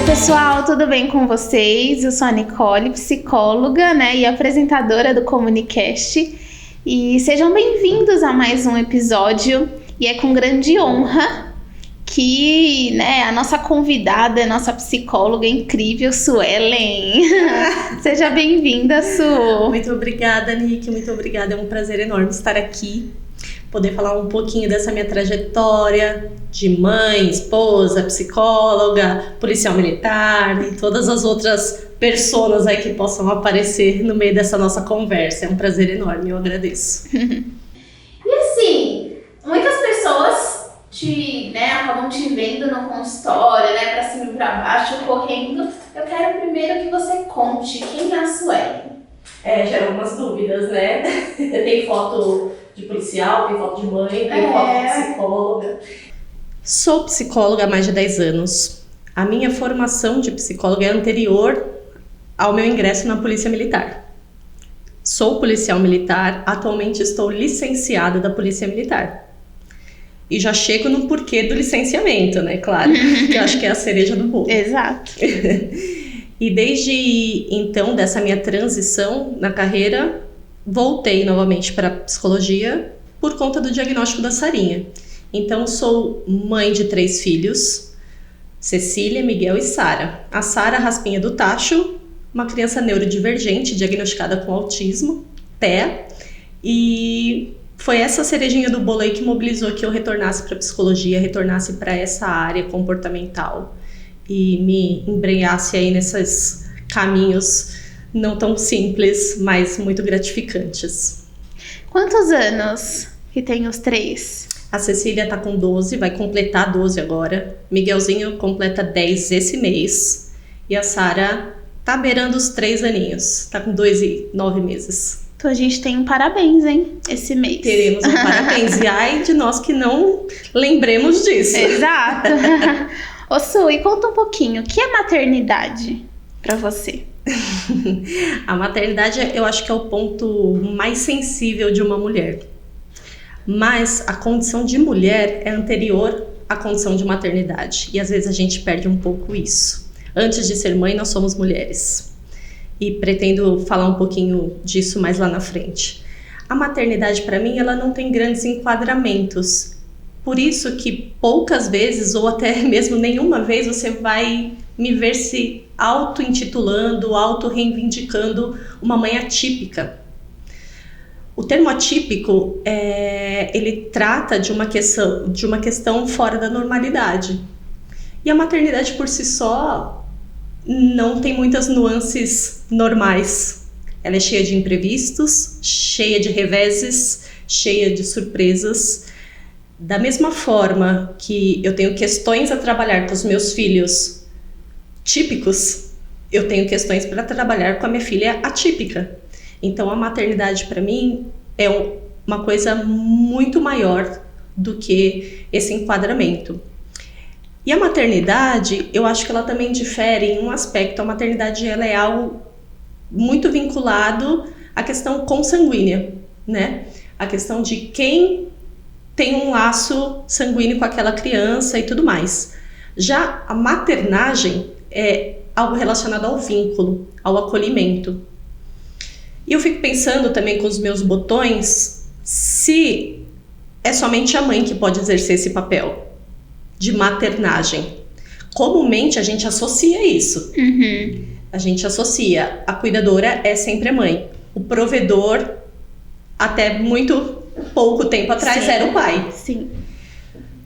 pessoal, tudo bem com vocês? Eu sou a Nicole, psicóloga, e apresentadora do Comunicast. E sejam bem-vindos a mais um episódio. E é com grande honra que, a nossa convidada, a nossa psicóloga incrível, Suelen. Seja bem-vinda, Su. Muito obrigada, Nick. Muito obrigada. É um prazer enorme estar aqui. Poder falar um pouquinho dessa minha trajetória de mãe, esposa, psicóloga, policial militar e todas as outras personas aí que possam aparecer no meio dessa nossa conversa. É um prazer enorme, eu agradeço. E assim, muitas pessoas acabam te vendo no consultório, pra cima e pra baixo, correndo. Eu quero primeiro que você conte quem é a Suelen. Gera algumas dúvidas, né? Tem foto de policial, tem foto de mãe, tem foto de psicóloga. Sou psicóloga há mais de 10 anos. A minha formação de psicóloga é anterior ao meu ingresso na Polícia Militar. Sou policial militar, atualmente estou licenciada da Polícia Militar. E já chego no porquê do licenciamento, né? Claro, que eu acho que é a cereja do bolo. Exato. E desde então, dessa minha transição na carreira, voltei novamente para a psicologia por conta do diagnóstico da Sarinha. Então, sou mãe de 3 filhos, Cecília, Miguel e Sara. A Sara, raspinha do tacho, uma criança neurodivergente diagnosticada com autismo, TEA, e foi essa cerejinha do bolo aí que mobilizou que eu retornasse para a psicologia, retornasse para essa área comportamental e me embrenhasse aí nesses caminhos não tão simples, mas muito gratificantes. Quantos anos que tem os 3? A Cecília tá com 12, vai completar 12 agora. Miguelzinho completa 10 esse mês. E a Sara tá beirando os 3 aninhos. Tá com 2 e 9 meses. Então a gente tem um parabéns, hein? Esse mês. Teremos um parabéns. E ai de nós que não lembremos disso. Exato. Ô Su, e conta um pouquinho, o que é maternidade pra você? A maternidade, eu acho que é o ponto mais sensível de uma mulher. Mas a condição de mulher é anterior à condição de maternidade. E às vezes a gente perde um pouco isso. Antes de ser mãe, nós somos mulheres. E pretendo falar um pouquinho disso mais lá na frente. A maternidade, para mim, ela não tem grandes enquadramentos. Por isso que poucas vezes, ou até mesmo nenhuma vez, você vai me ver se auto-intitulando, auto-reivindicando uma mãe atípica. O termo atípico, ele trata de uma questão fora da normalidade. E a maternidade por si só não tem muitas nuances normais. Ela é cheia de imprevistos, cheia de reveses, cheia de surpresas. Da mesma forma que eu tenho questões a trabalhar com os meus filhos típicos, eu tenho questões para trabalhar com a minha filha atípica. Então a maternidade para mim é uma coisa muito maior do que esse enquadramento. E a maternidade, eu acho que ela também difere em um aspecto. A maternidade ela é algo muito vinculado à questão consanguínea, né? A questão de quem tem um laço sanguíneo com aquela criança e tudo mais. Já a maternagem é algo relacionado ao vínculo, ao acolhimento. E eu fico pensando também com os meus botões se é somente a mãe que pode exercer esse papel de maternagem. Comumente a gente associa isso. Uhum. A gente associa, a cuidadora é sempre a mãe. O provedor, até muito pouco tempo atrás, Sim. era o pai. Sim.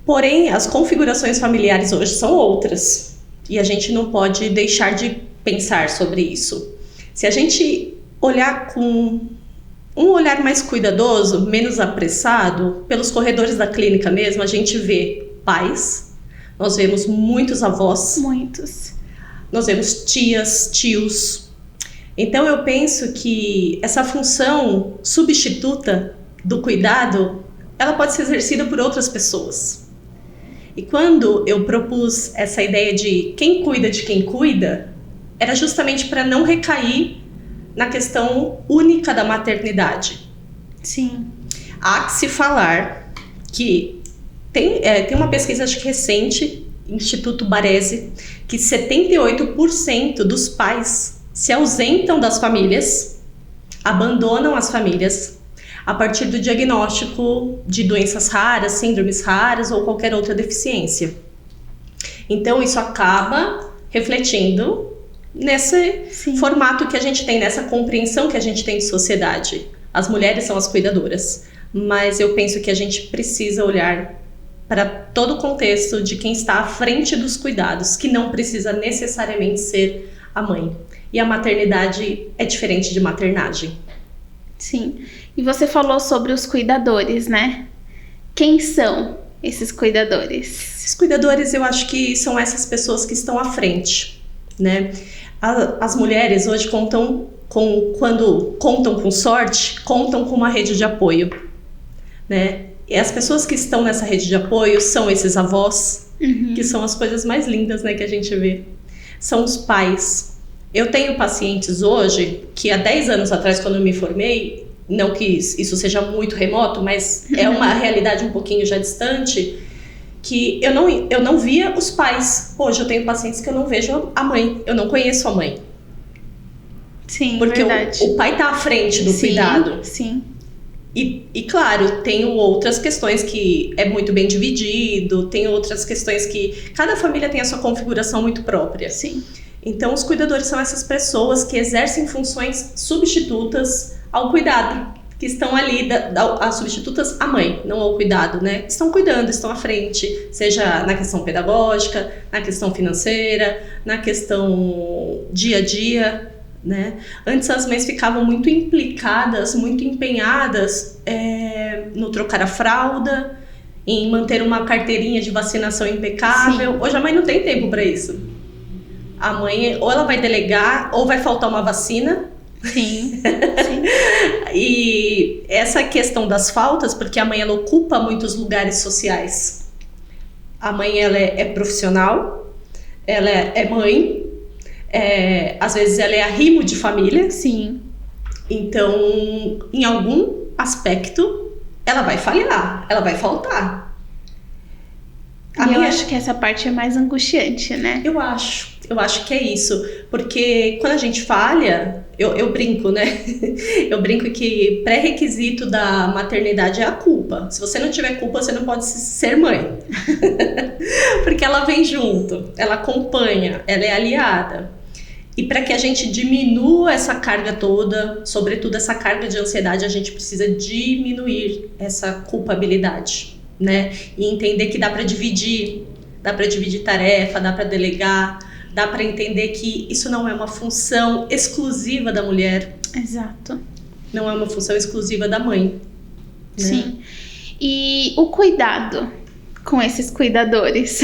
Porém, as configurações familiares hoje são outras. E a gente não pode deixar de pensar sobre isso. Se a gente olhar com um olhar mais cuidadoso, menos apressado, pelos corredores da clínica mesmo, a gente vê pais, nós vemos muitos avós. Muitos. Nós vemos tias, tios. Então eu penso que essa função substituta do cuidado, ela pode ser exercida por outras pessoas. E quando eu propus essa ideia de quem cuida de quem cuida, era justamente para não recair na questão única da maternidade. Sim. Há que se falar que tem uma pesquisa, acho que recente, Instituto Baresi, que 78% dos pais se ausentam das famílias, abandonam as famílias a partir do diagnóstico de doenças raras, síndromes raras ou qualquer outra deficiência. Então isso acaba refletindo nesse formato que a gente tem, nessa compreensão que a gente tem de sociedade. As mulheres são as cuidadoras, mas eu penso que a gente precisa olhar para todo o contexto de quem está à frente dos cuidados, que não precisa necessariamente ser a mãe. E a maternidade é diferente de maternagem. Sim. E você falou sobre os cuidadores, né? Quem são esses cuidadores? Os cuidadores, eu acho que são essas pessoas que estão à frente, né? As mulheres hoje quando contam com sorte, contam com uma rede de apoio, né? E as pessoas que estão nessa rede de apoio são esses avós, que são as coisas mais lindas, né, que a gente vê. São os pais. Eu tenho pacientes hoje que há 10 anos atrás, quando eu me formei, não que isso seja muito remoto, mas é uma realidade um pouquinho já distante, que eu não via os pais. Hoje eu tenho pacientes que eu não vejo a mãe, eu não conheço a mãe. Sim, porque verdade. O pai está à frente do cuidado. Sim. E claro, tem outras questões que é muito bem dividido, tem outras questões que cada família tem a sua configuração muito própria. Sim. Então, os cuidadores são essas pessoas que exercem funções substitutas ao cuidado, que estão ali, as substitutas à mãe, não ao cuidado, né? Estão cuidando, estão à frente, seja na questão pedagógica, na questão financeira, na questão dia a dia, né? Antes as mães ficavam muito implicadas, muito empenhadas no trocar a fralda, em manter uma carteirinha de vacinação impecável. Sim. Hoje a mãe não tem tempo para isso. A mãe ou ela vai delegar ou vai faltar uma vacina. Sim. E essa questão das faltas, porque a mãe ela ocupa muitos lugares sociais. A mãe ela é profissional, ela é mãe, às vezes ela é arrimo de família. Sim. Então, em algum aspecto, ela vai falhar, ela vai faltar. Eu acho que essa parte é mais angustiante, né? Eu acho que é isso, porque quando a gente falha, eu brinco, né? Eu brinco que pré-requisito da maternidade é a culpa. Se você não tiver culpa, você não pode ser mãe. Porque ela vem junto, ela acompanha, ela é aliada. E para que a gente diminua essa carga toda, sobretudo essa carga de ansiedade, a gente precisa diminuir essa culpabilidade, né? E entender que dá para dividir tarefa, dá para delegar, dá para entender que isso não é uma função exclusiva da mulher. Exato. Não é uma função exclusiva da mãe. Né? Sim. E o cuidado com esses cuidadores?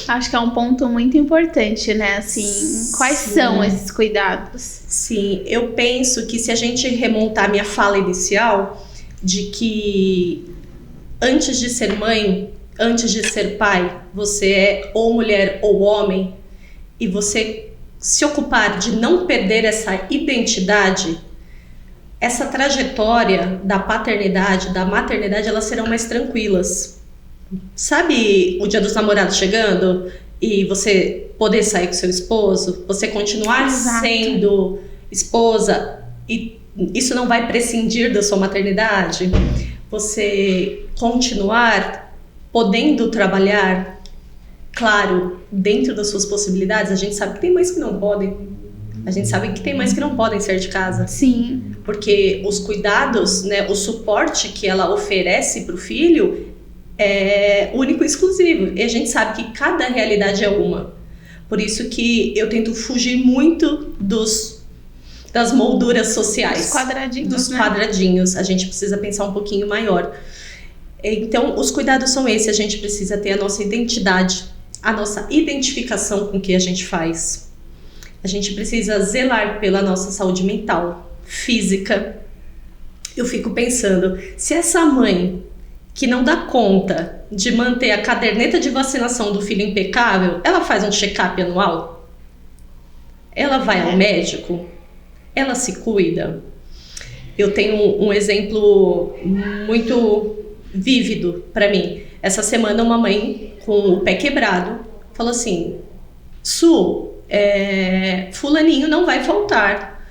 Acho que é um ponto muito importante, né? Assim, quais são esses cuidados? Sim, eu penso que se a gente remontar a minha fala inicial, de que antes de ser mãe, antes de ser pai, você é ou mulher ou homem, e você se ocupar de não perder essa identidade, essa trajetória da paternidade, da maternidade, elas serão mais tranquilas. Sabe o Dia dos Namorados chegando e você poder sair com seu esposo, você continuar Exato. Sendo esposa e isso não vai prescindir da sua maternidade? Você continuar podendo trabalhar, claro, dentro das suas possibilidades. A gente sabe que tem mães que não podem. A gente sabe que tem mães que não podem sair de casa. Sim. Porque os cuidados, né, o suporte que ela oferece para o filho é único e exclusivo. E a gente sabe que cada realidade é uma. Por isso que eu tento fugir muito das molduras sociais. Dos quadradinhos, Dos quadradinhos. A gente precisa pensar um pouquinho maior. Então, os cuidados são esses. A gente precisa ter a nossa identidade, a nossa identificação com o que a gente faz. A gente precisa zelar pela nossa saúde mental, física. Eu fico pensando, se essa mãe que não dá conta de manter a caderneta de vacinação do filho impecável, ela faz um check-up anual? Ela vai ao médico? Ela se cuida? Eu tenho um exemplo muito vívido para mim. Essa semana uma mãe com o pé quebrado falou assim: Su, fulaninho não vai faltar,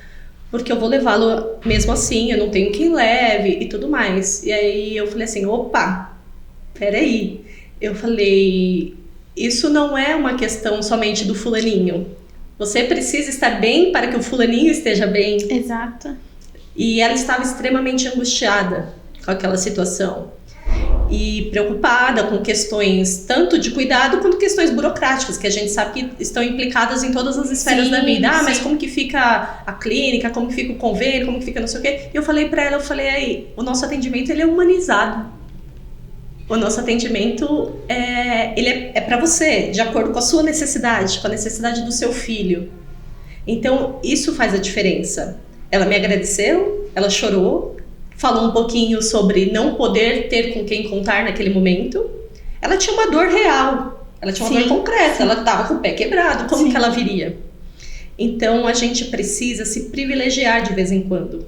porque eu vou levá-lo mesmo assim, eu não tenho quem leve e tudo mais. E aí eu falei assim, opa, peraí. Eu falei, isso não é uma questão somente do fulaninho. Você precisa estar bem para que o fulaninho esteja bem. Exato. E ela estava extremamente angustiada com aquela situação. E preocupada com questões tanto de cuidado quanto questões burocráticas, que a gente sabe que estão implicadas em todas as esferas da vida. Mas como que fica a clínica, como que fica o convênio, como que fica não sei o quê. E eu falei pra ela, aí, o nosso atendimento ele é humanizado. O nosso atendimento ele é pra você, de acordo com a sua necessidade, com a necessidade do seu filho. Então, isso faz a diferença. Ela me agradeceu, ela chorou, falou um pouquinho sobre não poder ter com quem contar naquele momento. Ela tinha uma dor real, ela tinha uma dor concreta, ela estava com o pé quebrado, como que ela viria? Então a gente precisa se privilegiar de vez em quando.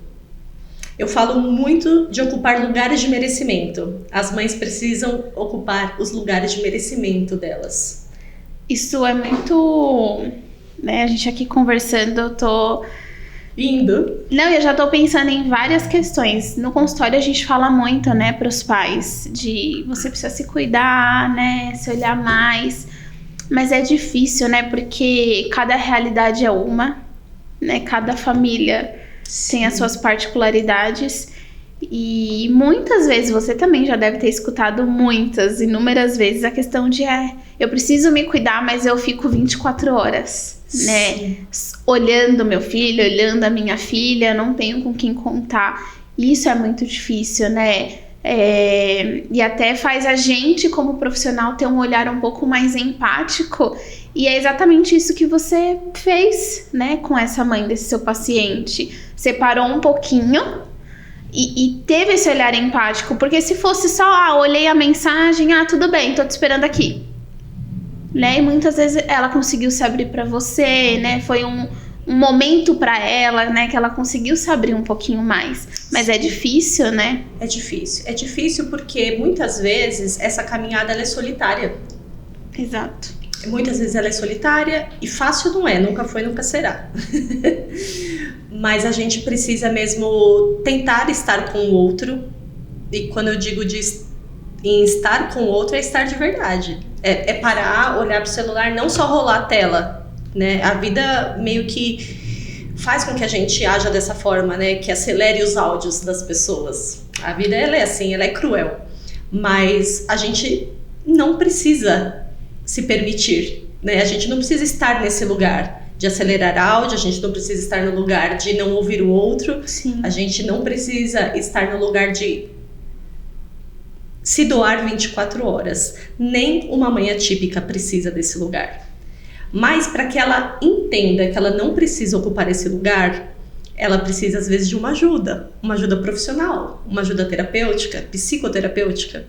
Eu falo muito de ocupar lugares de merecimento. As mães precisam ocupar os lugares de merecimento delas. Isso é muito... né, a gente aqui conversando, eu tô... Não, eu já tô pensando em várias questões. No consultório a gente fala muito, né, pros pais, de você precisa se cuidar, né, se olhar mais. Mas é difícil, né, porque cada realidade é uma, né, cada família tem as suas particularidades. E muitas vezes, você também já deve ter escutado inúmeras vezes a questão de eu preciso me cuidar, mas eu fico 24 horas, né? Olhando meu filho, olhando a minha filha, não tenho com quem contar. Isso é muito difícil, né? E até faz a gente, como profissional, ter um olhar um pouco mais empático. E é exatamente isso que você fez, né? Com essa mãe desse seu paciente. Separou um pouquinho e teve esse olhar empático, porque se fosse só, olhei a mensagem, tudo bem, tô te esperando aqui, né? E muitas vezes ela conseguiu se abrir pra você, né? Foi um momento pra ela, né? Que ela conseguiu se abrir um pouquinho mais. Mas é difícil, né? É difícil porque muitas vezes essa caminhada ela é solitária. Exato. Muitas vezes ela é solitária e fácil não é, nunca foi, nunca será. Mas a gente precisa mesmo tentar estar com o outro. E quando eu digo em estar com o outro, é estar de verdade. É parar, olhar pro celular, não só rolar a tela, né? A vida meio que faz com que a gente haja dessa forma, né? Que acelere os áudios das pessoas. A vida, ela é assim, ela é cruel. Mas a gente não precisa se permitir, né? A gente não precisa estar nesse lugar de acelerar áudio, a gente não precisa estar no lugar de não ouvir o outro. Sim. A gente não precisa estar no lugar de se doar 24 horas. Nem uma mãe atípica precisa desse lugar. Mas para que ela entenda que ela não precisa ocupar esse lugar, ela precisa às vezes de uma ajuda profissional, uma ajuda terapêutica, psicoterapêutica,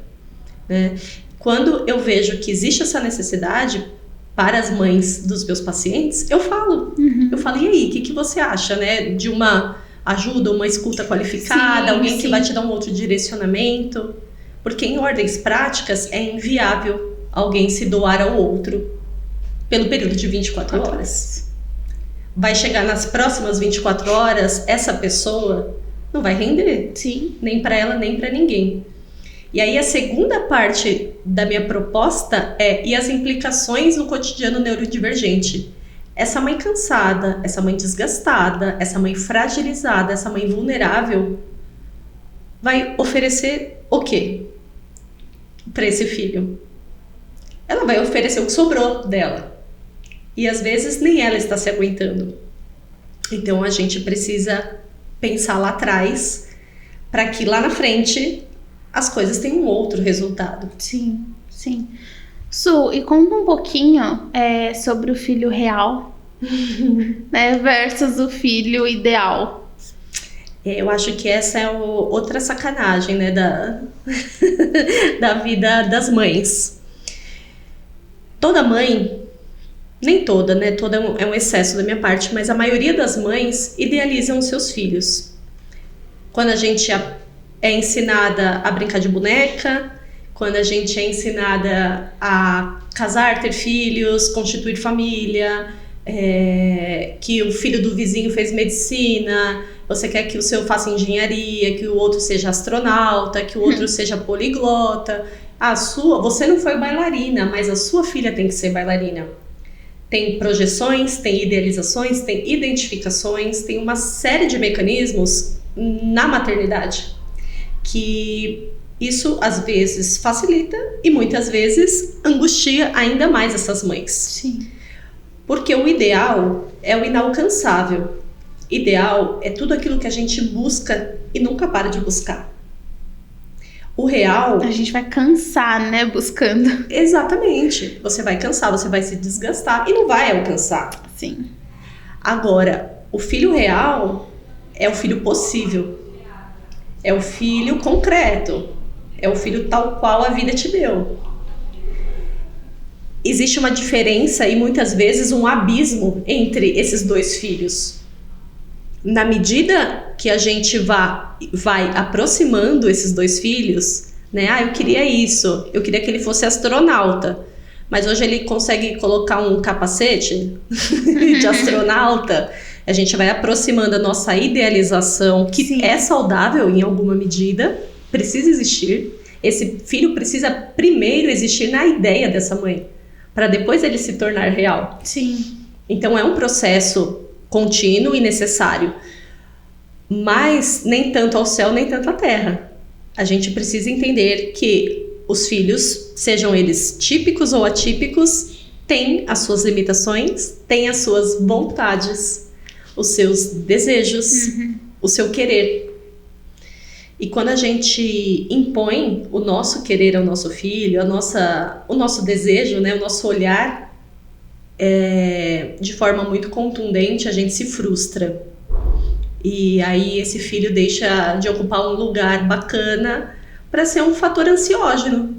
né? Quando eu vejo que existe essa necessidade para as mães dos meus pacientes, eu falo. Eu falo, e aí, o que você acha, né? De uma ajuda, uma escuta qualificada, alguém que vai te dar um outro direcionamento. Porque em ordens práticas é inviável alguém se doar ao outro pelo período de 24 horas. Vai chegar nas próximas 24 horas, essa pessoa não vai render. Sim. Nem para ela, nem para ninguém. E aí a segunda parte da minha proposta e as implicações no cotidiano neurodivergente. Essa mãe cansada, essa mãe desgastada, essa mãe fragilizada, essa mãe vulnerável, vai oferecer o quê para esse filho? Ela vai oferecer o que sobrou dela. E às vezes nem ela está se aguentando. Então a gente precisa pensar lá atrás para que lá na frente as coisas têm um outro resultado. Sim. Su, e conta um pouquinho sobre o filho real, né, versus o filho ideal. Eu acho que essa é outra sacanagem, né, da vida das mães. Toda mãe, nem toda, né, toda é um excesso da minha parte, mas a maioria das mães idealizam os seus filhos. Quando a gente é ensinada a brincar de boneca, quando a gente é ensinada a casar, ter filhos, constituir família, que o filho do vizinho fez medicina, você quer que o seu faça engenharia, que o outro seja astronauta, que o outro seja poliglota. Você não foi bailarina, mas a sua filha tem que ser bailarina. Tem projeções, tem idealizações, tem identificações, tem uma série de mecanismos na maternidade que isso às vezes facilita e muitas vezes angustia ainda mais essas mães. Sim. Porque o ideal é o inalcançável. Ideal é tudo aquilo que a gente busca e nunca para de buscar. O real... A gente vai cansar, né, buscando. Exatamente. Você vai cansar, você vai se desgastar e não vai alcançar. Sim. Agora, o filho real é o filho possível. É o filho concreto. É o filho tal qual a vida te deu. Existe uma diferença e muitas vezes um abismo entre esses dois filhos. Na medida que a gente vai aproximando esses dois filhos, né? Eu queria isso, eu queria que ele fosse astronauta, mas hoje ele consegue colocar um capacete de astronauta. A gente vai aproximando a nossa idealização, que Sim. é saudável em alguma medida, precisa existir. Esse filho precisa primeiro existir na ideia dessa mãe, para depois ele se tornar real. Sim. Então é um processo contínuo e necessário, mas nem tanto ao céu, nem tanto à terra. A gente precisa entender que os filhos, sejam eles típicos ou atípicos, têm as suas limitações, têm as suas vontades, os seus desejos, o seu querer. E quando a gente impõe o nosso querer ao nosso filho, o nosso desejo, né, o nosso olhar, de forma muito contundente, a gente se frustra. E aí esse filho deixa de ocupar um lugar bacana para ser um fator ansiógeno.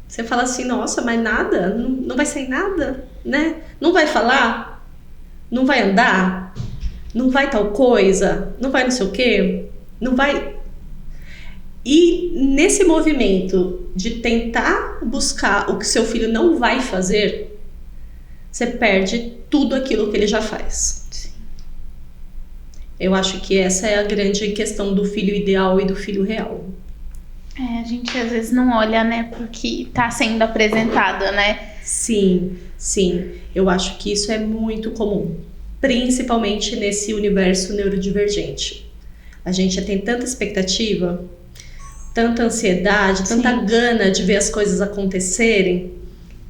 Você fala assim, nossa, mas nada? Não vai sair nada, né? Não vai falar? Não vai andar? Não vai tal coisa? Não vai não sei o quê? Não vai... E nesse movimento de tentar buscar o que seu filho não vai fazer, você perde tudo aquilo que ele já faz. Sim. Eu acho que essa é a grande questão do filho ideal e do filho real. A gente às vezes não olha, né, porque está sendo apresentado, né? Sim. Eu acho que isso é muito comum, principalmente nesse universo neurodivergente. A gente tem tanta expectativa, tanta ansiedade, tanta Sim. gana de ver as coisas acontecerem,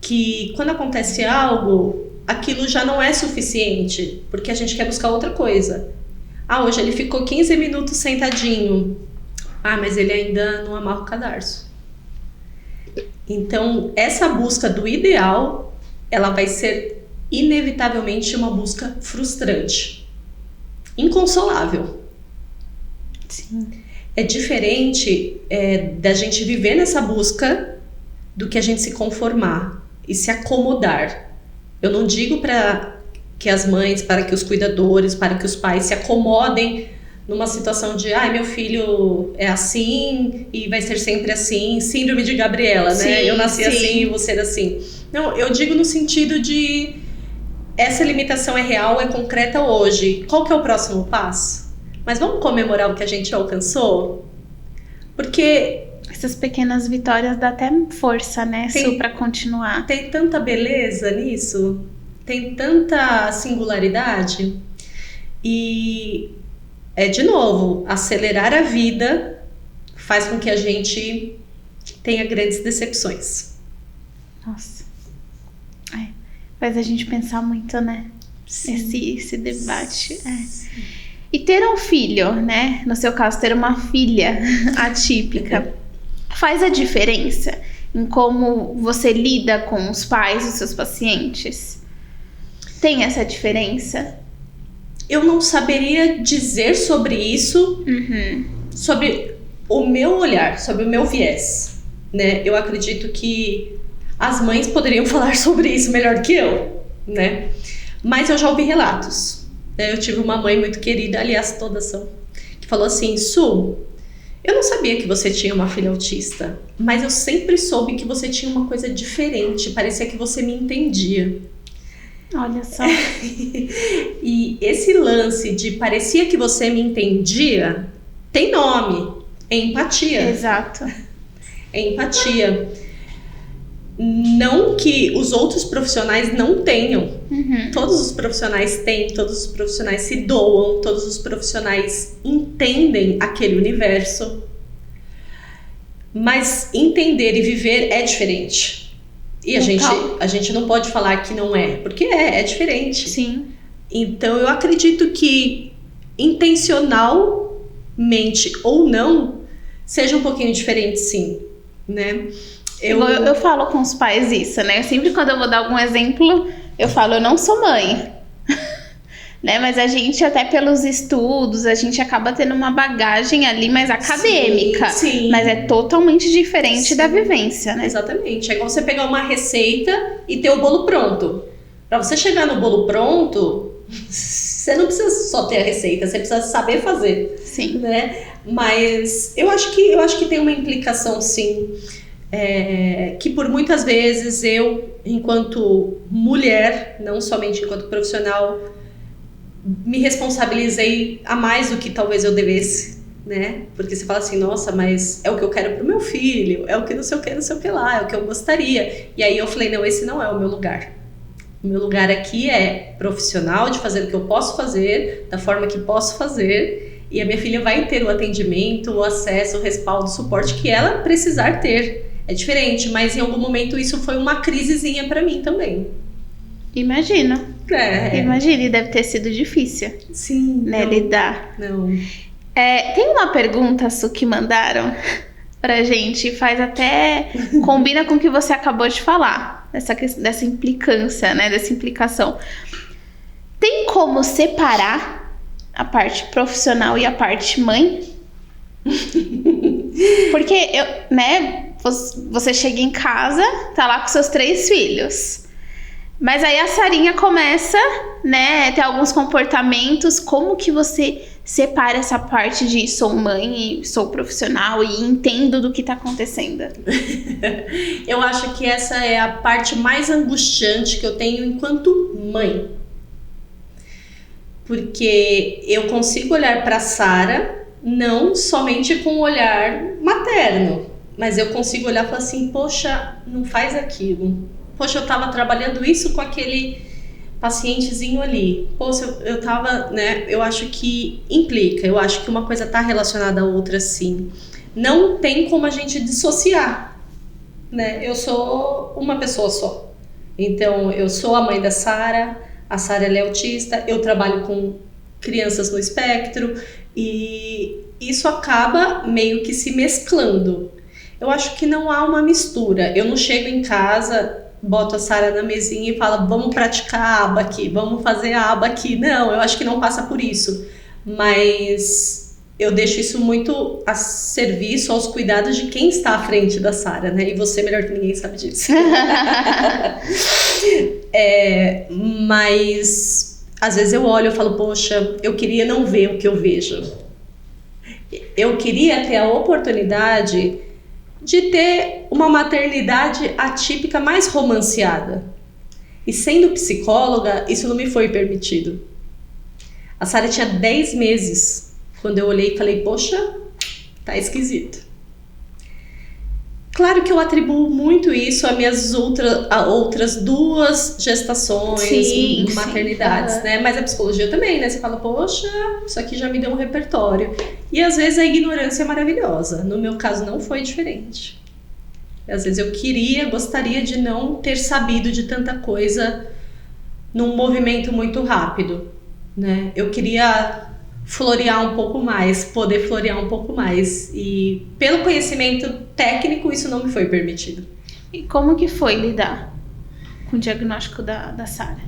que quando acontece algo, aquilo já não é suficiente, porque a gente quer buscar outra coisa. Hoje ele ficou 15 minutos sentadinho. Mas ele ainda não amarra o cadarço. Então, essa busca do ideal, ela vai ser inevitavelmente uma busca frustrante, inconsolável. Sim. É diferente da gente viver nessa busca do que a gente se conformar e se acomodar. Eu não digo para que as mães, para que os cuidadores, para que os pais se acomodem numa situação de, meu filho é assim e vai ser sempre assim, síndrome de Gabriela, Sim, né? Eu nasci sim. assim e vou ser assim. Não, eu digo no sentido de essa limitação é real, é concreta hoje. Qual que é o próximo passo? Mas vamos comemorar o que a gente alcançou? Porque essas pequenas vitórias dá até força, né, Su, pra continuar. Tem tanta beleza nisso, tem tanta singularidade. E, de novo, acelerar a vida faz com que a gente tenha grandes decepções. Nossa. Faz a gente pensar muito, né? Esse debate. E ter um filho, né? No seu caso, ter uma filha atípica, faz a diferença em como você lida com os pais dos seus pacientes? Tem essa diferença? Eu não saberia dizer sobre isso, sobre o meu olhar, sobre o meu viés, né? Eu acredito que as mães poderiam falar sobre isso melhor que eu, né? Mas eu já ouvi relatos. Eu tive uma mãe muito querida, aliás, todas são, que falou assim, Su, eu não sabia que você tinha uma filha autista, mas eu sempre soube que você tinha uma coisa diferente, parecia que você me entendia. Olha só. E esse lance de parecia que você me entendia, tem nome, é empatia. Exato. É empatia. Não que os outros profissionais não tenham. Todos os profissionais têm, todos os profissionais se doam, todos os profissionais entendem aquele universo. Mas entender e viver é diferente. E a gente não pode falar que não é, porque é diferente. Sim. Então eu acredito que intencionalmente ou não, seja um pouquinho diferente, sim, né? Eu falo com os pais isso, né? Sempre quando eu vou dar algum exemplo, eu falo, eu não sou mãe. Né? Mas a gente, até pelos estudos, a gente acaba tendo uma bagagem ali mais acadêmica. Sim. Mas é totalmente diferente da vivência, né? Exatamente. É igual você pegar uma receita e ter o bolo pronto. Para você chegar no bolo pronto, você não precisa só ter a receita, você precisa saber fazer. Sim. Né? Mas eu acho que tem uma implicação, sim. Que por muitas vezes eu, enquanto mulher, não somente enquanto profissional, me responsabilizei a mais do que talvez eu devesse, né? Porque você fala assim, nossa, mas é o que eu quero pro meu filho, é o que não sei o que lá, é o que eu gostaria. E aí eu falei, não, esse não é o meu lugar. O meu lugar aqui é profissional, de fazer o que eu posso fazer, da forma que posso fazer, e a minha filha vai ter o atendimento, o acesso, o respaldo, o suporte que ela precisar ter. É diferente, mas em algum momento isso foi uma crisezinha pra mim também. Imagina. Imagina, e deve ter sido difícil. Sim. Né, lidar. Não. Tem uma pergunta, Su, que mandaram pra gente, faz até... combina com o que você acabou de falar. Dessa implicância, né, dessa implicação. Tem como separar a parte profissional e a parte mãe? Porque, você chega em casa, tá lá com seus 3 filhos. Mas aí a Sarinha começa, né, a ter alguns comportamentos. Como que você separa essa parte de sou mãe e sou profissional e entendo do que tá acontecendo? Eu acho que essa é a parte mais angustiante que eu tenho enquanto mãe. Porque eu consigo olhar para Sara não somente com o olhar materno, mas eu consigo olhar e falar assim, poxa, não faz aquilo. Poxa, eu tava trabalhando isso com aquele pacientezinho ali. Poxa, eu tava, né? Eu acho que implica. Eu acho que uma coisa tá relacionada à outra, sim. Não tem como a gente dissociar, né? Eu sou uma pessoa só. Então, eu sou a mãe da Sara. A Sara, ela é autista. Eu trabalho com crianças no espectro. E isso acaba meio que se mesclando. Eu acho que não há uma mistura. Eu não chego em casa, boto a Sara na mesinha e falo, vamos praticar a aba aqui, vamos fazer a aba aqui. Não, eu acho que não passa por isso. Mas eu deixo isso muito a serviço, aos cuidados de quem está à frente da Sara, né? E você, melhor que ninguém, sabe disso. Mas às vezes eu olho e falo, poxa, eu queria não ver o que eu vejo. Eu queria ter a oportunidade de ter uma maternidade atípica mais romanceada. E sendo psicóloga, isso não me foi permitido. A Sara tinha 10 meses quando eu olhei e falei, poxa, tá esquisito. Claro que eu atribuo muito isso a minhas outras 2 gestações, maternidades, né? Mas a psicologia também, né? Você fala, poxa, isso aqui já me deu um repertório. E às vezes a ignorância é maravilhosa. No meu caso não foi diferente. Às vezes eu gostaria de não ter sabido de tanta coisa num movimento muito rápido, né? Eu queria florear um pouco mais, poder florear um pouco mais. E pelo conhecimento técnico, isso não me foi permitido. E como que foi lidar com o diagnóstico da Sara?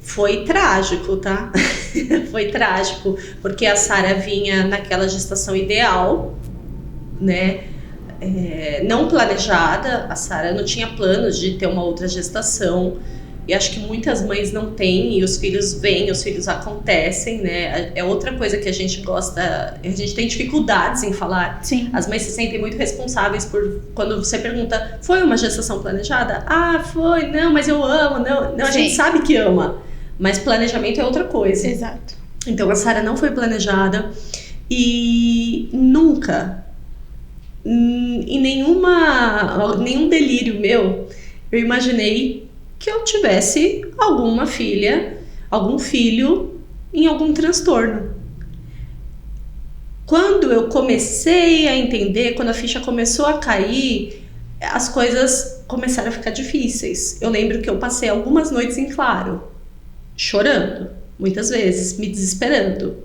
Foi trágico, tá? Foi trágico, porque a Sara vinha naquela gestação ideal, né? Não planejada. A Sara não tinha planos de ter uma outra gestação. E acho que muitas mães não têm, e os filhos vêm, os filhos acontecem, né? É outra coisa que a gente gosta, a gente tem dificuldades em falar. Sim. As mães se sentem muito responsáveis por, quando você pergunta, foi uma gestação planejada? Ah, foi, não, mas eu amo, não, a gente sabe que ama, mas planejamento é outra coisa. Exato. Então a Sara não foi planejada e nunca, em nenhum delírio meu, eu imaginei que eu tivesse alguma filha, algum filho em algum transtorno. Quando eu comecei a entender, quando a ficha começou a cair, as coisas começaram a ficar difíceis. Eu lembro que eu passei algumas noites em claro, chorando, muitas vezes, me desesperando.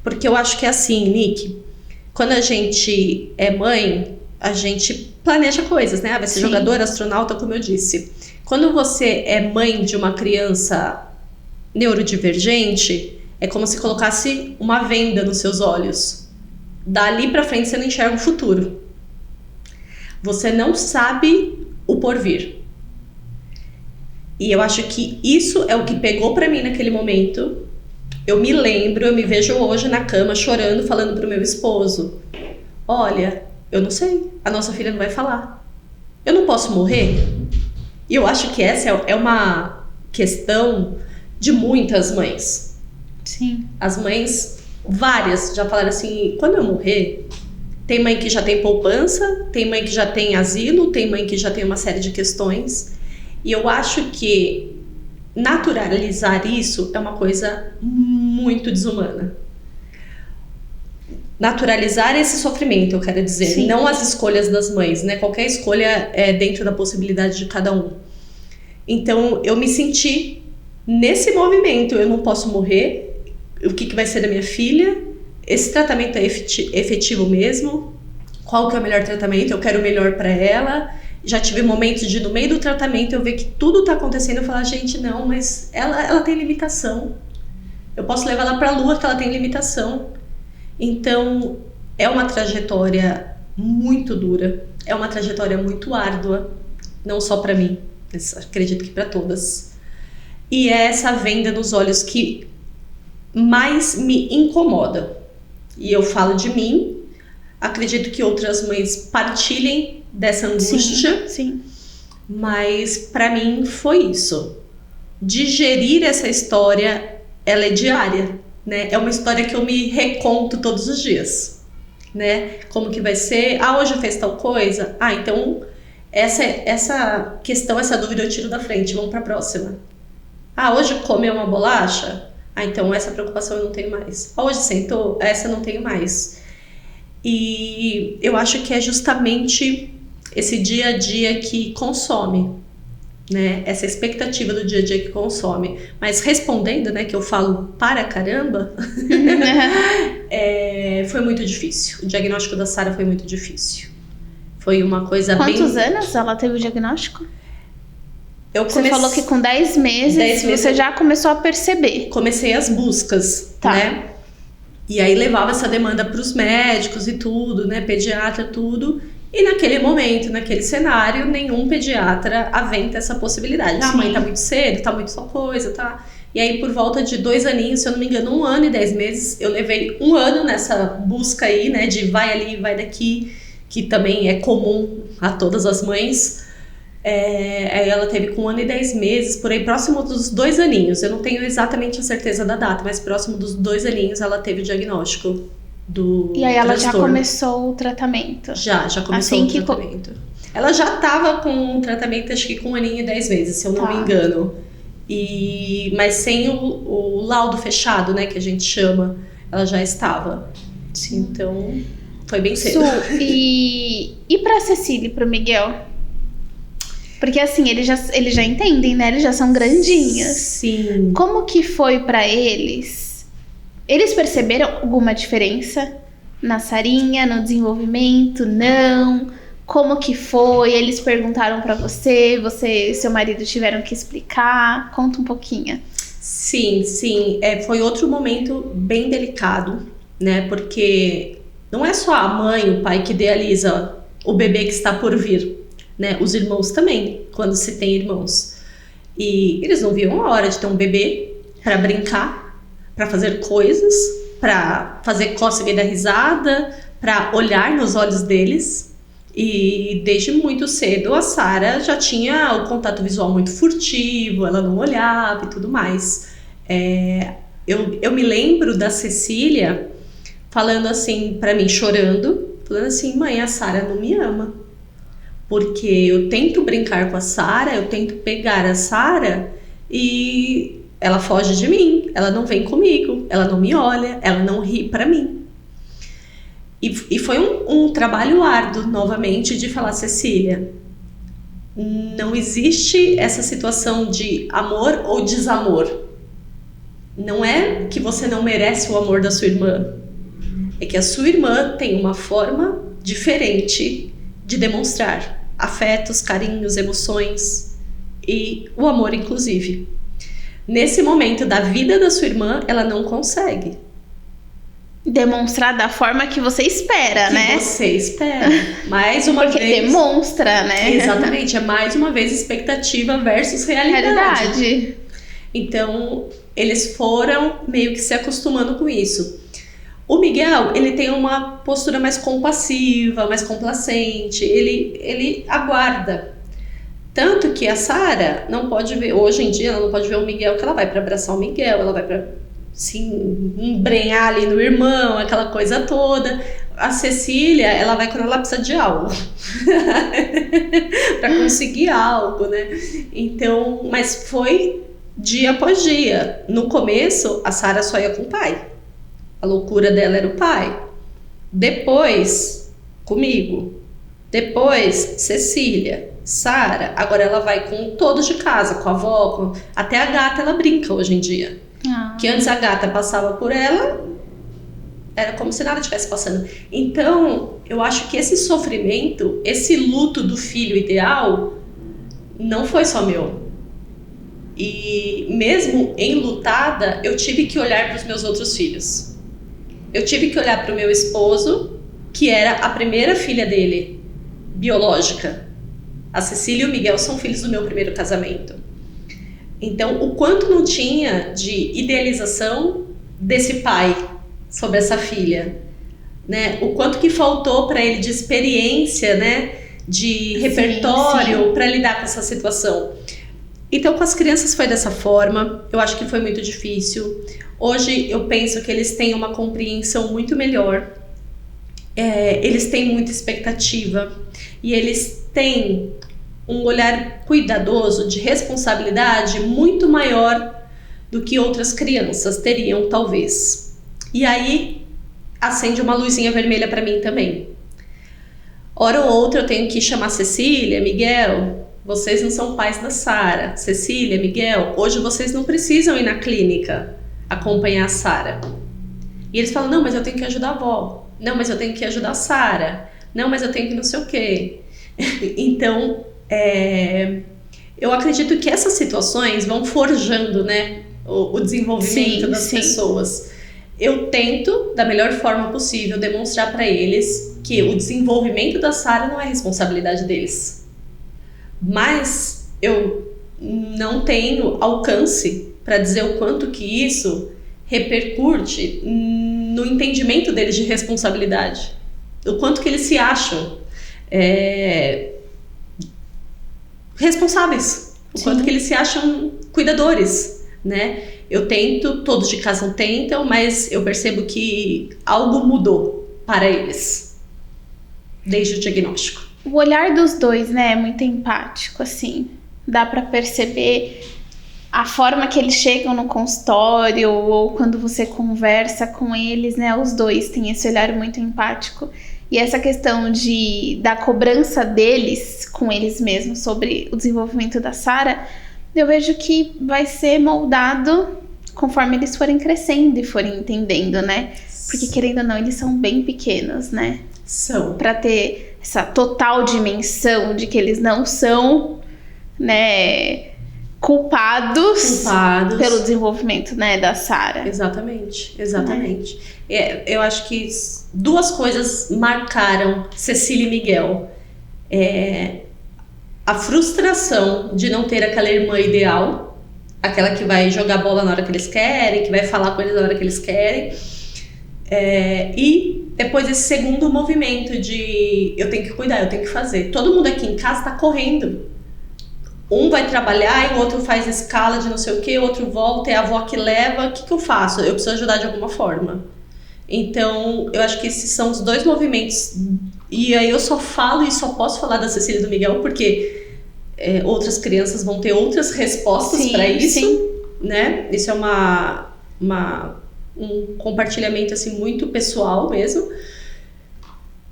Porque eu acho que é assim, Nick, quando a gente é mãe, a gente planeja coisas, né? Vai ser jogador, astronauta, como eu disse. Quando você é mãe de uma criança neurodivergente, é como se colocasse uma venda nos seus olhos. Dali pra frente você não enxerga o futuro. Você não sabe o porvir. E eu acho que isso é o que pegou pra mim naquele momento. Eu me lembro, eu me vejo hoje na cama chorando, falando pro meu esposo: olha, eu não sei, a nossa filha não vai falar. Eu não posso morrer? E eu acho que essa é uma questão de muitas mães. Sim. As mães, várias, já falaram assim: quando eu morrer, tem mãe que já tem poupança, tem mãe que já tem asilo, tem mãe que já tem uma série de questões. E eu acho que naturalizar isso é uma coisa muito desumana. Naturalizar esse sofrimento, eu quero dizer. Sim. Não as escolhas das mães, né? Qualquer escolha é dentro da possibilidade de cada um. Então, eu me senti nesse movimento. Eu não posso morrer. O que vai ser da minha filha? Esse tratamento é efetivo mesmo? Qual que é o melhor tratamento? Eu quero o melhor para ela. Já tive momentos de, no meio do tratamento, eu ver que tudo tá acontecendo. Eu falar, gente, não, mas ela tem limitação. Eu posso levar ela pra lua que ela tem limitação. Então, é uma trajetória muito dura, é uma trajetória muito árdua, não só para mim, mas acredito que para todas. E é essa venda nos olhos que mais me incomoda. E eu falo de mim, acredito que outras mães partilhem dessa angústia, sim. Mas para mim foi isso. Digerir essa história, ela é diária. Né? É uma história que eu me reconto todos os dias, né? Como que vai ser? Ah, hoje fez tal coisa? Ah, então essa questão, essa dúvida eu tiro da frente, vamos para a próxima. Ah, hoje comeu uma bolacha? Ah, então essa preocupação eu não tenho mais. Ah, hoje sentou? Essa eu não tenho mais. E eu acho que é justamente esse dia a dia que consome, né? Essa expectativa do dia a dia que consome. Mas respondendo, né, que eu falo para caramba, foi muito difícil. O diagnóstico da Sara foi muito difícil. Foi uma coisa Quantos anos ela teve o diagnóstico? Você falou que com 10 meses você já começou a perceber. Comecei as buscas, né? E aí levava essa demanda para os médicos e tudo, né? Pediatra, tudo. E naquele momento, naquele cenário, nenhum pediatra aventa essa possibilidade. Ah, mãe, tá muito cedo, tá muito só coisa, tá? E aí, por volta de 2 aninhos, se eu não me engano, 1 ano e 10 meses, eu levei 1 ano nessa busca aí, né? De vai ali, vai daqui, que também é comum a todas as mães. Aí ela teve com 1 ano e 10 meses, por aí próximo dos 2 aninhos. Eu não tenho exatamente a certeza da data, mas próximo dos 2 aninhos ela teve o diagnóstico. E aí ela já começou o tratamento? Já começou o tratamento. Ela já estava com o tratamento, acho que com 1 aninho e 10 meses, se eu não me engano. Mas sem o laudo fechado, né, que a gente chama, ela já estava. Sim. Então, foi bem cedo. E pra Cecília e pro Miguel? Porque assim, eles já entendem, né? Eles já são grandinhos. Sim. Como que foi pra eles? Eles perceberam alguma diferença na Sarinha, no desenvolvimento? Não? Como que foi? Eles perguntaram pra você e seu marido tiveram que explicar? Conta um pouquinho. Sim. Foi outro momento bem delicado, né? Porque não é só a mãe, o pai que idealiza o bebê que está por vir, né? Os irmãos também, quando se tem irmãos. E eles não viam a hora de ter um bebê para brincar, para fazer coisas, para fazer cócega e dar risada, para olhar nos olhos deles. E desde muito cedo a Sara já tinha o contato visual muito furtivo, ela não olhava e tudo mais. Eu me lembro da Cecília falando assim para mim, chorando, falando assim: mãe, a Sara não me ama. Porque eu tento brincar com a Sara, eu tento pegar a Sara e ela foge de mim, ela não vem comigo, ela não me olha, ela não ri pra mim. E foi um trabalho árduo, novamente, de falar: Cecília, não existe essa situação de amor ou desamor. Não é que você não merece o amor da sua irmã, é que a sua irmã tem uma forma diferente de demonstrar afetos, carinhos, emoções e o amor, inclusive. Nesse momento da vida da sua irmã, ela não consegue demonstrar da forma que você espera, né? Que você espera. Mais uma Porque vez. demonstra, né? Exatamente. É mais uma vez expectativa versus realidade. Então, eles foram meio que se acostumando com isso. O Miguel, ele tem uma postura mais compassiva, mais complacente, ele aguarda. Tanto que a Sara não pode ver, hoje em dia ela não pode ver o Miguel, que ela vai para abraçar o Miguel, ela vai para se embrenhar ali no irmão, aquela coisa toda. A Cecília, ela vai quando ela precisa de algo. Para conseguir algo, né? Então, mas foi dia após dia. No começo, a Sara só ia com o pai. A loucura dela era o pai. Depois, comigo. Depois, Cecília, Sara. Agora ela vai com todos de casa, com a avó. Até a gata ela brinca hoje em dia. Que antes a gata passava por ela, era como se nada estivesse passando. Então, eu acho que esse sofrimento, esse luto do filho ideal, não foi só meu. E mesmo enlutada, eu tive que olhar para os meus outros filhos. Eu tive que olhar para o meu esposo, que era a primeira filha dele, biológica. A Cecília e o Miguel são filhos do meu primeiro casamento. Então, o quanto não tinha de idealização desse pai sobre essa filha, né? O quanto que faltou para ele de experiência, né? De repertório para lidar com essa situação. Então, com as crianças foi dessa forma. Eu acho que foi muito difícil. Hoje eu penso que eles têm uma compreensão muito melhor. Eles têm muita expectativa e eles têm um olhar cuidadoso, de responsabilidade muito maior do que outras crianças teriam, talvez. E aí acende uma luzinha vermelha para mim também. Hora ou outra eu tenho que chamar Cecília, Miguel, vocês não são pais da Sara. Cecília, Miguel, hoje vocês não precisam ir na clínica acompanhar a Sara. E eles falam: não, mas eu tenho que ajudar a avó. Não, mas eu tenho que ajudar a Sara. Não, mas eu tenho que não sei o quê. Então, eu acredito que essas situações vão forjando, né, o desenvolvimento das pessoas. Eu tento, da melhor forma possível, demonstrar para eles que o desenvolvimento da Sara não é responsabilidade deles. Mas eu não tenho alcance para dizer o quanto que isso repercute no entendimento deles de responsabilidade. O quanto que eles se acham responsáveis. O quanto que eles se acham cuidadores, né? Eu tento, todos de casa tentam, mas eu percebo que algo mudou para eles desde o diagnóstico. O olhar dos dois, né, é muito empático, assim. Dá para perceber a forma que eles chegam no consultório ou quando você conversa com eles, né? Os dois têm esse olhar muito empático. E essa questão da cobrança deles com eles mesmos sobre o desenvolvimento da Sara, eu vejo que vai ser moldado conforme eles forem crescendo e forem entendendo, né? Porque, querendo ou não, eles são bem pequenos, né? São. Para ter essa total dimensão de que eles não são, né, culpados pelo desenvolvimento, né, da Sara. Exatamente. Eu acho que duas coisas marcaram Cecília e Miguel. a frustração de não ter aquela irmã ideal, aquela que vai jogar bola na hora que eles querem, que vai falar com eles na hora que eles querem. E depois esse segundo movimento de eu tenho que cuidar, eu tenho que fazer. Todo mundo aqui em casa tá correndo. Um vai trabalhar e o outro faz escala de não sei o que, o outro volta, é a avó que leva. O que eu faço? Eu preciso ajudar de alguma forma. Então, eu acho que esses são os dois movimentos. E aí eu só falo e só posso falar da Cecília e do Miguel porque outras crianças vão ter outras respostas para isso, sim. Né? Isso é um compartilhamento assim muito pessoal mesmo.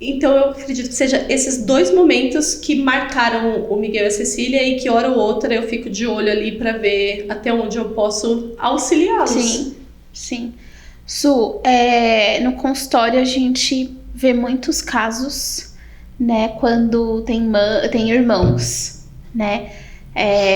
Então eu acredito que seja esses dois momentos que marcaram o Miguel e a Cecília e que hora ou outra eu fico de olho ali para ver até onde eu posso auxiliá-los. Sim, sim. Su, no consultório a gente vê muitos casos, né, quando tem irmãos, né?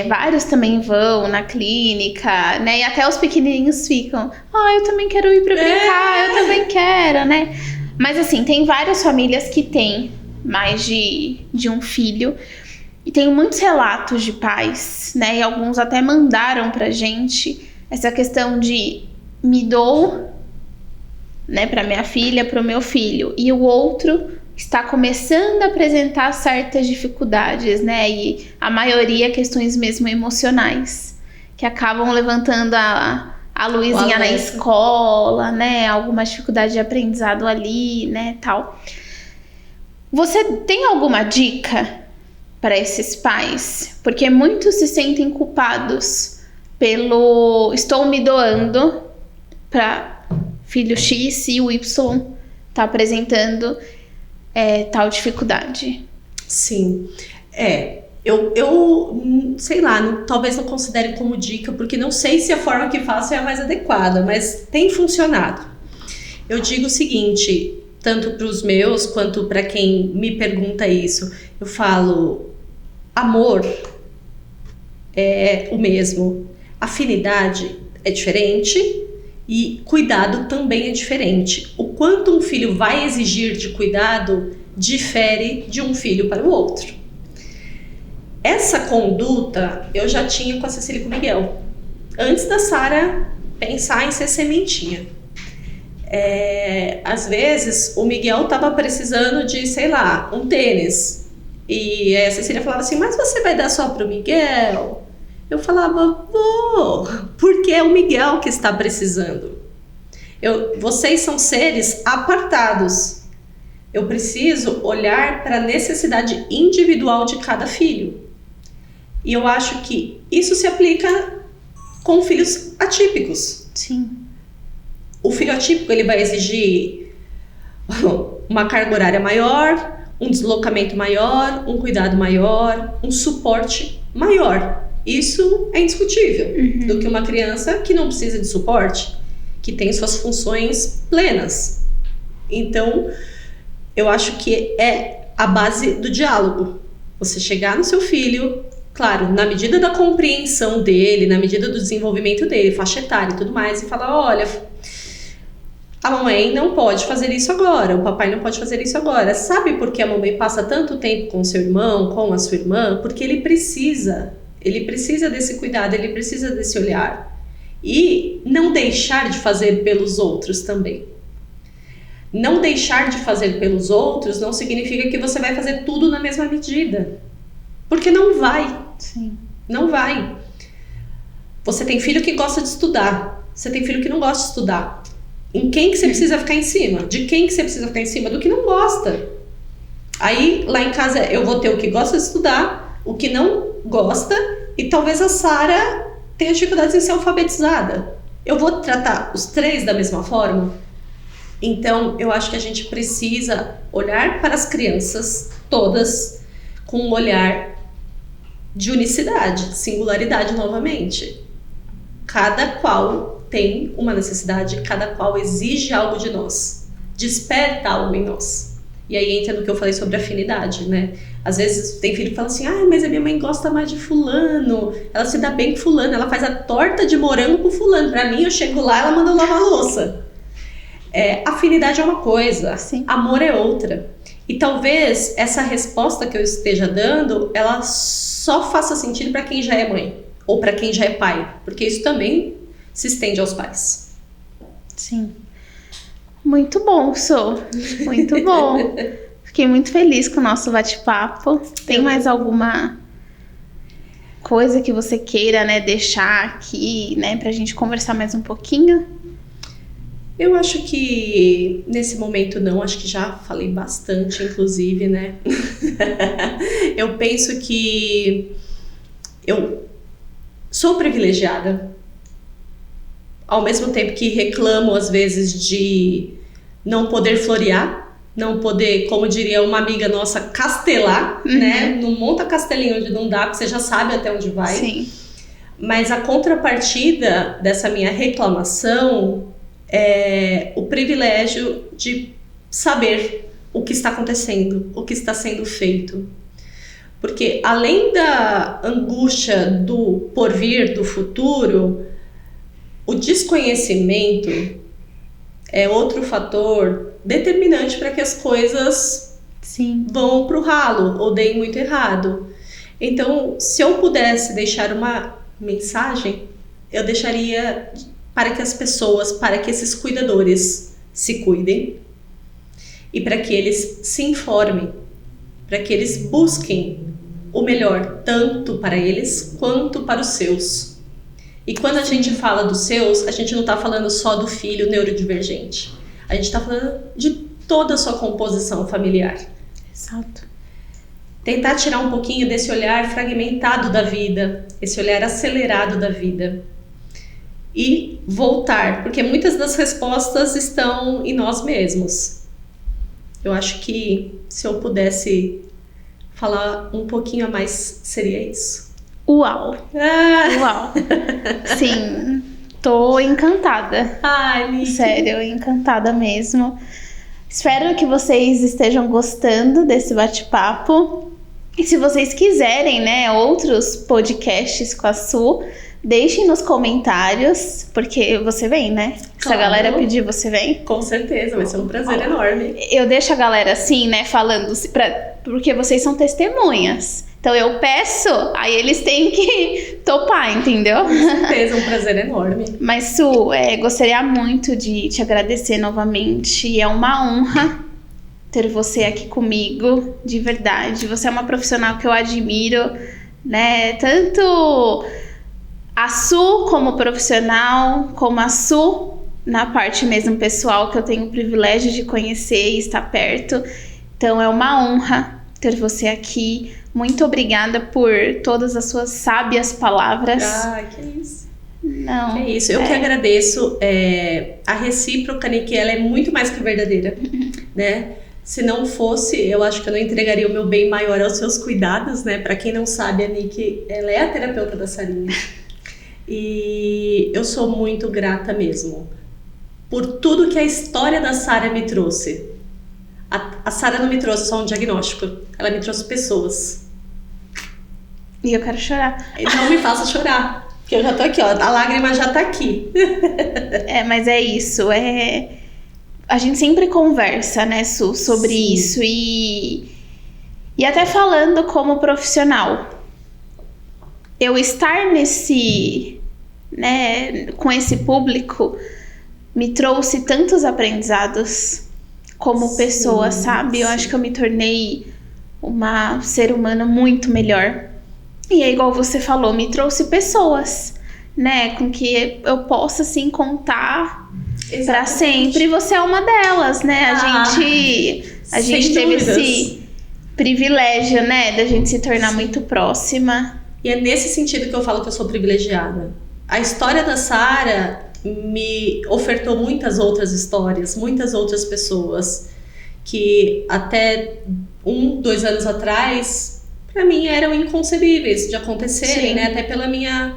Vários também vão na clínica, né? E até os pequenininhos ficam, eu também quero ir pra brincar, eu também quero, né? Mas assim, tem várias famílias que têm mais de um filho. E tem muitos relatos de pais, né? E alguns até mandaram pra gente essa questão de me dou, né, pra minha filha, pro meu filho. E o outro está começando a apresentar certas dificuldades, né? E a maioria questões mesmo emocionais, que acabam levantando a luzinha na escola, né? Alguma dificuldade de aprendizado ali, né? Tal. Você tem alguma dica para esses pais? Porque muitos se sentem culpados pelo estou me doando para filho X e o Y tá apresentando tal dificuldade. Sim. Eu sei lá, talvez não considere como dica, porque não sei se a forma que faço é a mais adequada, mas tem funcionado. Eu digo o seguinte, tanto para os meus quanto para quem me pergunta isso, eu falo, amor é o mesmo, afinidade é diferente e cuidado também é diferente. O quanto um filho vai exigir de cuidado difere de um filho para o outro. Essa conduta eu já tinha com a Cecília e com o Miguel, antes da Sara pensar em ser sementinha. Às vezes o Miguel estava precisando de, sei lá, um tênis. E a Cecília falava assim, mas você vai dar só pro Miguel? Eu falava, vou, porque é o Miguel que está precisando. Vocês são seres apartados. Eu preciso olhar para a necessidade individual de cada filho. E eu acho que isso se aplica com filhos atípicos. Sim. O filho atípico, ele vai exigir uma carga horária maior, um deslocamento maior, um cuidado maior, um suporte maior. Isso é indiscutível. Do que uma criança que não precisa de suporte, que tem suas funções plenas. Então, eu acho que é a base do diálogo. Você chegar no seu filho, claro, na medida da compreensão dele, na medida do desenvolvimento dele, faixa etária e tudo mais, e falar, olha, a mamãe não pode fazer isso agora, o papai não pode fazer isso agora. Sabe por que a mamãe passa tanto tempo com seu irmão, com a sua irmã? Porque ele precisa desse cuidado, ele precisa desse olhar. E não deixar de fazer pelos outros também. Não deixar de fazer pelos outros não significa que você vai fazer tudo na mesma medida. Porque não vai. Sim. Não vai. Você tem filho que gosta de estudar. Você tem filho que não gosta de estudar. Em quem que você precisa ficar em cima? De quem que você precisa ficar em cima? Do que não gosta. Aí, lá em casa, eu vou ter o que gosta de estudar, o que não gosta, e talvez a Sara tenha dificuldades em ser alfabetizada. Eu vou tratar os três da mesma forma? Então, eu acho que a gente precisa olhar para as crianças todas com um olhar de unicidade, singularidade novamente. Cada qual tem uma necessidade, cada qual exige algo de nós, desperta algo em nós. E aí entra no que eu falei sobre afinidade, né? Às vezes tem filho que fala assim, mas a minha mãe gosta mais de fulano, ela se dá bem com fulano, ela faz a torta de morango com fulano. Pra mim, eu chego lá, ela manda eu lavar a louça. Afinidade é uma coisa, sim, amor é outra. E talvez essa resposta que eu esteja dando, ela só faça sentido para quem já é mãe ou para quem já é pai, porque isso também se estende aos pais. Sim. Muito bom, Sô. Muito bom. Fiquei muito feliz com o nosso bate-papo. Tem mais alguma coisa que você queira, né, deixar aqui, né, pra gente conversar mais um pouquinho? Eu acho que nesse momento não, acho que já falei bastante, inclusive, né? Eu penso que eu sou privilegiada, ao mesmo tempo que reclamo às vezes de não poder florear, não poder, como diria uma amiga nossa, castelar, né? Não monta castelinho onde não dá, porque você já sabe até onde vai. Sim. Mas a contrapartida dessa minha reclamação é o privilégio de saber o que está acontecendo, o que está sendo feito. Porque além da angústia do porvir, do futuro, o desconhecimento é outro fator determinante para que as coisas vão para o ralo ou deem muito errado. Então, se eu pudesse deixar uma mensagem, eu deixaria para que as pessoas, para que esses cuidadores se cuidem e para que eles se informem, para que eles busquem o melhor, tanto para eles quanto para os seus. E quando a gente fala dos seus, a gente não está falando só do filho neurodivergente. A gente está falando de toda a sua composição familiar. Exato. Tentar tirar um pouquinho desse olhar fragmentado da vida, esse olhar acelerado da vida. E voltar, porque muitas das respostas estão em nós mesmos. Eu acho que se eu pudesse falar um pouquinho a mais, seria isso. Uau! Uau! Sim, tô encantada. Ai, Nick. Sério, encantada mesmo. Espero que vocês estejam gostando desse bate-papo. E se vocês quiserem, né, outros podcasts com a Su, deixem nos comentários, porque você vem, né? Se a galera pedir, você vem? Com certeza, vai ser um prazer enorme. Eu deixo a galera assim, né, falando, porque vocês são testemunhas. Então eu peço, aí eles têm que topar, entendeu? Com certeza, um prazer enorme. Mas Su, gostaria muito de te agradecer novamente. É uma honra ter você aqui comigo, de verdade. Você é uma profissional que eu admiro, né? Tanto a Su como profissional, como a Su na parte mesmo pessoal, que eu tenho o privilégio de conhecer e estar perto. Então é uma honra ter você aqui. Muito obrigada por todas as suas sábias palavras. Ah, que isso. Não. Que isso. Eu que agradeço. A recíproca, Nick, ela é muito mais que verdadeira, né? Se não fosse, eu acho que eu não entregaria o meu bem maior aos seus cuidados, né? Para quem não sabe, a Nick, ela é a terapeuta da Sarinha. E eu sou muito grata mesmo por tudo que a história da Sara me trouxe. A Sara não me trouxe só um diagnóstico, ela me trouxe pessoas. E eu quero chorar. Então me faça chorar, porque eu já tô aqui, ó, a lágrima já tá aqui. Mas é isso, a gente sempre conversa, né, Su, sobre Sim. isso e até falando como profissional. Eu estar nesse, né, com esse público me trouxe tantos aprendizados como pessoa, sabe? Eu acho que eu me tornei uma ser humana muito melhor. E é igual você falou, me trouxe pessoas, né, com que eu possa, assim, contar para sempre. E você é uma delas, né? A gente teve esse privilégio, né, da gente se tornar muito próxima. E é nesse sentido que eu falo que eu sou privilegiada. A história da Sara me ofertou muitas outras histórias, muitas outras pessoas que até 2 anos atrás, para mim, eram inconcebíveis de acontecerem, né? Até pela minha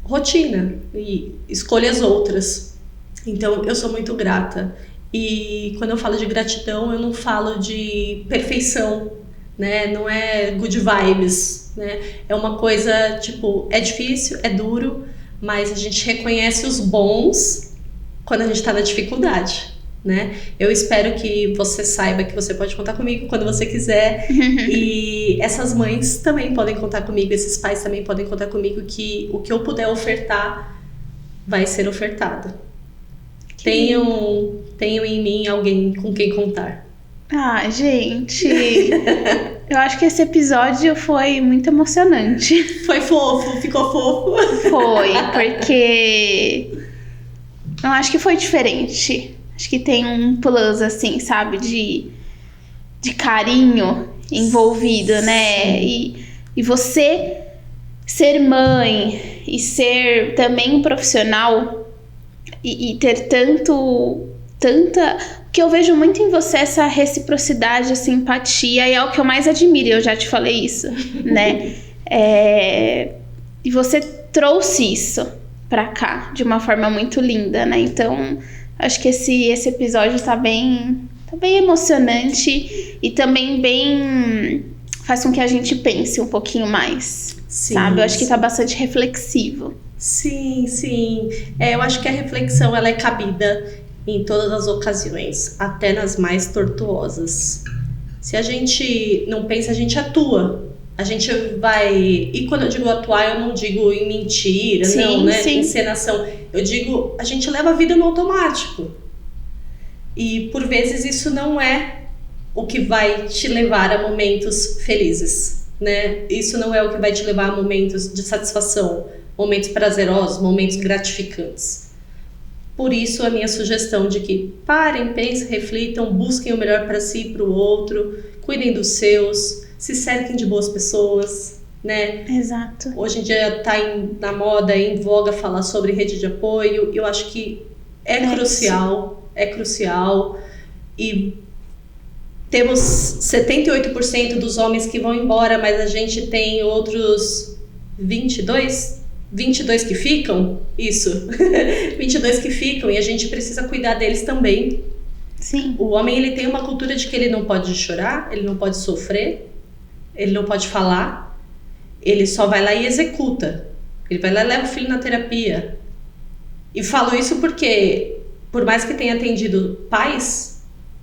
rotina e escolhas outras. Então, eu sou muito grata. E quando eu falo de gratidão, eu não falo de perfeição, né? Não é good vibes, né? É uma coisa, tipo, é difícil, é duro, mas a gente reconhece os bons quando a gente tá na dificuldade. né? Eu espero que você saiba que você pode contar comigo quando você quiser. E essas mães também podem contar comigo, esses pais também podem contar comigo, que o que eu puder ofertar vai ser ofertado. Tenham em mim alguém com quem contar. Ah, gente, eu acho que esse episódio foi muito emocionante. Foi fofo, ficou fofo. Foi, porque eu acho que foi diferente. Acho que tem um plus, assim, sabe, de carinho envolvido, né? E você ser mãe e ser também um profissional e ter tanta... que eu vejo muito em você, essa reciprocidade, essa empatia, e é o que eu mais admiro, eu já te falei isso, né? E você trouxe isso pra cá de uma forma muito linda, né? Então, acho que esse episódio tá bem emocionante e também bem... faz com que a gente pense um pouquinho mais, sim, sabe? Eu acho que tá bastante reflexivo. Sim. Eu acho que a reflexão, ela é cabida em todas as ocasiões, até nas mais tortuosas. Se a gente não pensa, a gente atua. A gente vai... E quando eu digo atuar, eu não digo em mentira, sim, não, né? Sim. Encenação. Eu digo, a gente leva a vida no automático. E, por vezes, isso não é o que vai te levar a momentos felizes, né? Isso não é o que vai te levar a momentos de satisfação, momentos prazerosos, momentos gratificantes. Por isso, a minha sugestão de que parem, pensem, reflitam, busquem o melhor para si e para o outro, cuidem dos seus, se cerquem de boas pessoas, né? Exato. Hoje em dia está na moda, em voga falar sobre rede de apoio. Eu acho que é crucial. E temos 78% dos homens que vão embora, mas a gente tem outros 22 que ficam, isso, 22 que ficam, e a gente precisa cuidar deles também. Sim. O homem, ele tem uma cultura de que ele não pode chorar, ele não pode sofrer, ele não pode falar, ele só vai lá e executa. Ele vai lá e leva o filho na terapia. E falo isso porque, por mais que tenha atendido pais,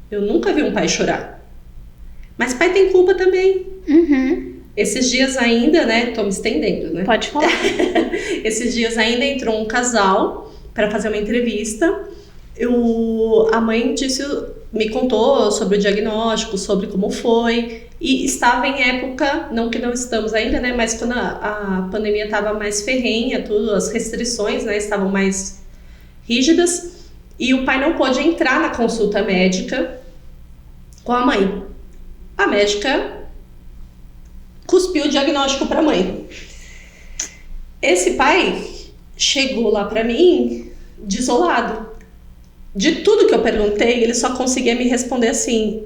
eu nunca vi um pai chorar. Mas pai tem culpa também. Esses dias ainda, né? Tô me estendendo, né? Pode falar. Esses dias ainda entrou um casal para fazer uma entrevista. A mãe me contou sobre o diagnóstico, sobre como foi. E estava em época, não que não estamos ainda, né? Mas quando a pandemia estava mais ferrenha, as restrições, né, estavam mais rígidas. E o pai não pôde entrar na consulta médica com a mãe. A médica cuspiu o diagnóstico para a mãe. Esse pai chegou lá para mim desolado. De tudo que eu perguntei, ele só conseguia me responder assim: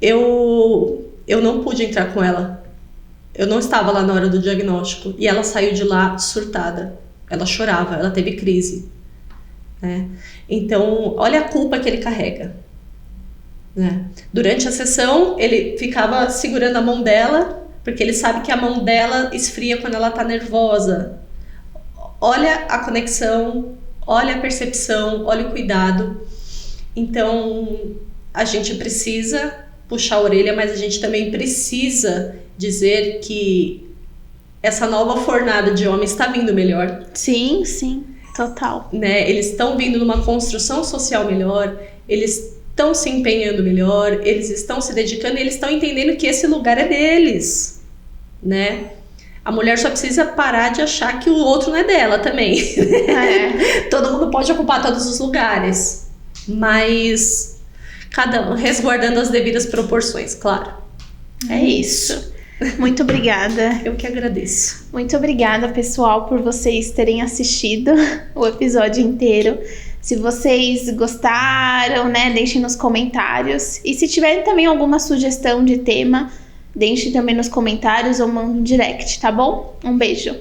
eu não pude entrar com ela. Eu não estava lá na hora do diagnóstico. E ela saiu de lá surtada. Ela chorava, ela teve crise, né? Então, olha a culpa que ele carrega, né? Durante a sessão, ele ficava segurando a mão dela, porque ele sabe que a mão dela esfria quando ela tá nervosa. Olha a conexão, olha a percepção, olha o cuidado. Então, a gente precisa puxar a orelha, mas a gente também precisa dizer que essa nova fornada de homens está vindo melhor. Sim, total. Né? Eles estão vindo numa construção social melhor, eles estão se empenhando melhor, eles estão se dedicando e eles estão entendendo que esse lugar é deles, né? A mulher só precisa parar de achar que o outro não é dela também. Todo mundo pode ocupar todos os lugares, mas cada um resguardando as devidas proporções, claro. É isso. Muito obrigada. Eu que agradeço. Muito obrigada, pessoal, por vocês terem assistido o episódio inteiro. Se vocês gostaram, né, deixem nos comentários. E se tiverem também alguma sugestão de tema, deixem também nos comentários ou mandem um direct, tá bom? Um beijo.